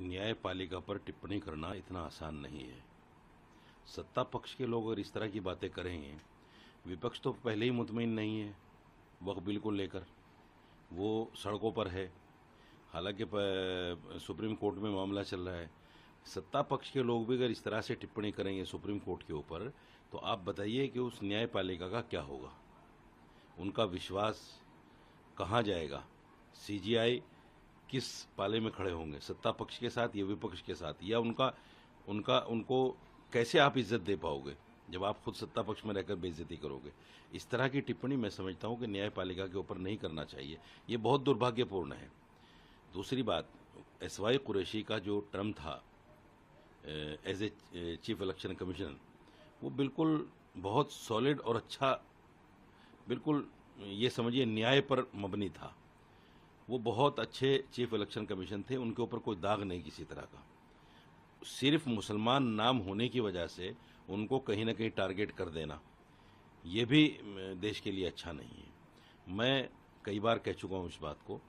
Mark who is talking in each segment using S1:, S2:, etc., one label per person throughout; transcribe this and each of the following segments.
S1: न्यायपालिका पर टिप्पणी करना इतना आसान नहीं है। सत्ता पक्ष के लोग अगर इस तरह की बातें करेंगे, विपक्ष तो पहले ही मुतमईन नहीं है वक्त बिल को लेकर, वो सड़कों पर है। हालांकि सुप्रीम कोर्ट में मामला चल रहा है। सत्ता पक्ष के लोग भी अगर इस तरह से टिप्पणी करेंगे सुप्रीम कोर्ट के ऊपर, तो आप बताइए कि उस न्यायपालिका का क्या होगा, उनका विश्वास कहाँ जाएगा? सीजीआई किस पाले में खड़े होंगे, सत्ता पक्ष के साथ या विपक्ष के साथ? या उनको कैसे आप इज्जत दे पाओगे जब आप खुद सत्ता पक्ष में रहकर बेइज्जती करोगे? इस तरह की टिप्पणी मैं समझता हूं कि न्यायपालिका के ऊपर नहीं करना चाहिए। ये बहुत दुर्भाग्यपूर्ण है। दूसरी बात, एसवाई कुरैशी का जो टर्म था as a chief election commissioner, वो बिल्कुल बहुत सॉलिड और अच्छा, बिल्कुल ये समझिए न्याय पर मबनी था। वो बहुत अच्छे चीफ इलेक्शन कमीशन थे, उनके ऊपर कोई दाग नहीं किसी तरह का। सिर्फ मुसलमान नाम होने की वजह से उनको कहीं ना कहीं टारगेट कर देना, ये भी देश के लिए अच्छा नहीं है। मैं कई बार कह चुका हूँ इस बात को।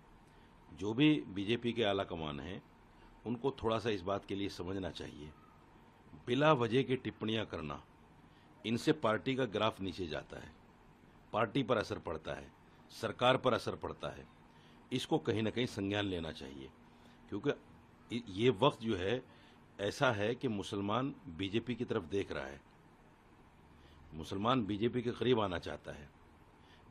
S1: जो भी बीजेपी के आला कमान हैं, उनको थोड़ा सा इस बात के लिए समझना चाहिए। बिला वजह की टिप्पणियां करना, इनसे पार्टी का ग्राफ नीचे जाता है, पार्टी पर असर पड़ता है, सरकार पर असर पड़ता है। इसको कहीं ना कहीं संज्ञान लेना चाहिए, क्योंकि ये वक्त जो है ऐसा है कि मुसलमान बीजेपी की तरफ देख रहा है, मुसलमान बीजेपी के करीब आना चाहता है।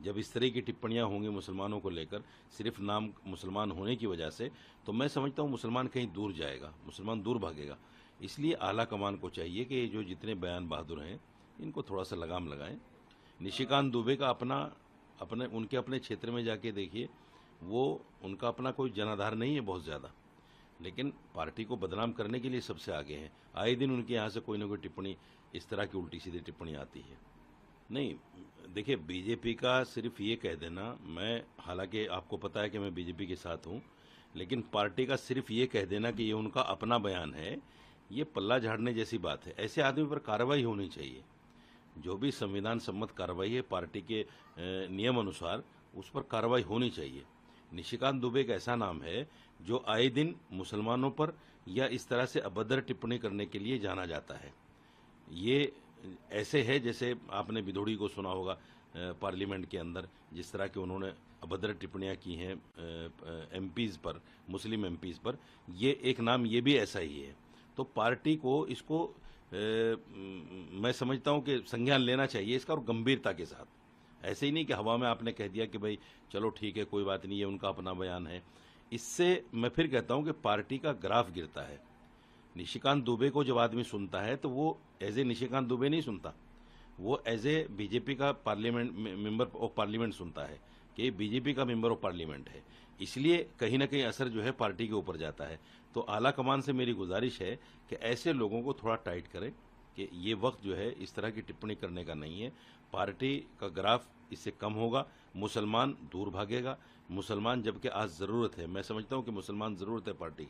S1: जब इस तरह की टिप्पणियां होंगी मुसलमानों को लेकर सिर्फ नाम मुसलमान होने की वजह से, तो मैं समझता हूं मुसलमान कहीं दूर जाएगा, मुसलमान दूर भागेगा। इसलिए आला कमान को चाहिए कि जो जितने बयान बहादुर हैं, इनको थोड़ा सा लगाम लगाएं। निशिकांत दुबे का उनके अपने क्षेत्र में जाके देखिए, वो उनका अपना कोई जनाधार नहीं है बहुत ज़्यादा, लेकिन पार्टी को बदनाम करने के लिए सबसे आगे हैं। आए दिन उनके यहाँ से कोई ना कोई टिप्पणी, इस तरह की उल्टी सीधी टिप्पणी आती है। नहीं, देखिए, बीजेपी का सिर्फ ये कह देना, मैं हालांकि आपको पता है कि मैं बीजेपी के साथ हूँ, लेकिन पार्टी का सिर्फ ये कह देना कि ये उनका अपना बयान है, ये पल्ला झाड़ने जैसी बात है। ऐसे आदमी पर कार्रवाई होनी चाहिए। जो भी संविधान सम्मत कार्रवाई है पार्टी के नियम अनुसार, उस पर कार्रवाई होनी चाहिए। निशिकांत दुबे एक ऐसा नाम है जो आए दिन मुसलमानों पर या इस तरह से अभद्र टिप्पणी करने के लिए जाना जाता है। ये ऐसे है जैसे आपने बिधोड़ी को सुना होगा पार्लियामेंट के अंदर, जिस तरह के उन्होंने अभद्र टिप्पणियां की हैं एमपीज पर, मुस्लिम एमपीज पर। ये एक नाम ये भी ऐसा ही है। तो पार्टी को इसको मैं समझता हूं कि संज्ञान लेना चाहिए इसका, और गंभीरता के साथ। ऐसे ही नहीं कि हवा में आपने कह दिया कि भाई चलो ठीक है, कोई बात नहीं, ये उनका अपना बयान है। इससे मैं फिर कहता हूं कि पार्टी का ग्राफ गिरता है। निशिकांत दुबे को जब आदमी सुनता है तो वो एज ए निशिकांत दुबे नहीं सुनता, वो एज ए बीजेपी का मेंबर ऑफ पार्लियामेंट सुनता है कि बीजेपी का मेंबर ऑफ पार्लियामेंट है। इसलिए कहीं ना कहीं असर जो है पार्टी के ऊपर जाता है। तो आला कमान से मेरी गुजारिश है कि ऐसे लोगों को थोड़ा टाइट करें कि ये वक्त जो है इस तरह की टिप्पणी करने का नहीं है। पार्टी का ग्राफ इससे कम होगा, मुसलमान दूर भागेगा। मुसलमान जबकि आज ज़रूरत है, मैं समझता हूँ कि मुसलमान ज़रूरत है पार्टी की।